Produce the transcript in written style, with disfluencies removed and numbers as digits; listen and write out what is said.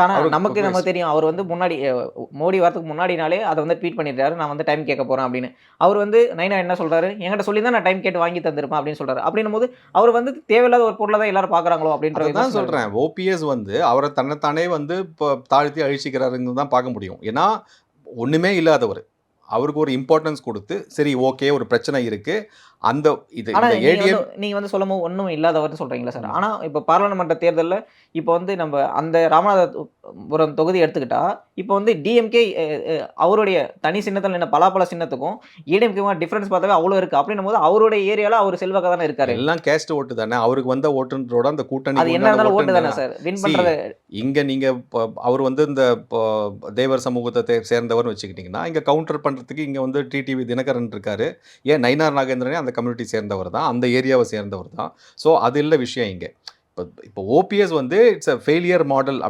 ஆனா நமக்கு தெரியும். அவர் வந்து முன்னாடி மோடி வரதுக்கு முன்னாடினாலே அத வந்து ட்வீட் பண்ணிட்டாரு. நான் வந்து டைம் கேட்க போறேன் அப்படின்னு. அவர் வந்து நைனா என்ன சொல்றாரு? என்கிட்ட சொல்லியிருந்தா நான் டைம் கேட்டு வாங்கி தந்திருப்பேன் அப்படின்னு சொல்றாரு. அப்படின்னும்போது அவர் வந்து தேவையில்லாத ஒரு பொருள தான் எல்லாரும் பார்க்குறாங்களோ அப்படின்ற அததான் விமர்சனம் இருக்கு. சொல்றேன். ஓபிஎஸ் வந்து அவர தன்னைத்தானே வந்து தாழ்த்தி அழிச்சுக்கிறாருன்னு தான் பார்க்க முடியும். ஏன்னா, ஒண்ணுமே இல்லாதவரு. அவருக்கு ஒரு இம்பார்ட்டன்ஸ் குடுத்து, சரி ஓகே ஒரு பிரச்சனை இருக்கு. அந்த ஆனா இந்த ஏடிஎம் நீங்க வந்து சொல்லும்போது ஒண்ணும் இல்லாதவர்ன்னு சொல்றீங்கல்ல சார். ஆமா. ஆனா இப்ப பாராளுமன்ற தேர்தல்ல இப்ப வந்து நம்ம அந்த ராமநாதபுரம் தொகுதி எடுத்துக்கிட்டா, இப்ப வந்து டிஎம்கே அவருடைய தனி சின்னத்துல நின்ன பலாப்பழ சின்னத்துக்கும், ஏடிஎம்கேக்கும் டிஃபரன்ஸ் பார்த்தாவே அவ்ளோ இருக்கு. அப்படின்னும்போது அவருடைய ஏரியால அவரு செல்வாக்கா தானே இருக்காரு. எல்லாம் கேஸ்ட் ஓட்டு தானே. அவருக்கு வந்த ஓட்டுன்றதோட அந்த அது கூட்டணிக்கு என்ன உண்டான இருந்தாலும் ஓட்டு தானே ஓட்டுன்னு சார். வின் சி பண்றது இங்க நீங்க அவரு வந்து இந்த தேவர் சமூகத்த சேர்ந்தவர்னு வச்சுக்கிட்டீங்கன்னா, இங்க கவுண்டர் பண்றதுக்கு இங்க வந்து டிடிவி தினகரன் இருக்காரு. ஏன் நயினார் நாகேந்திரனே அந்த கம்யூனிட்டி சேர்ந்தவர் தான். அந்த ஏரியாவ சேர்ந்தவர் தான். ஸோ அது இல்ல விஷயம் இங்க. இப்ப ஓபிஎஸ் வந்து இட்ஸ் அ ஃபெயிலியர் மாடல்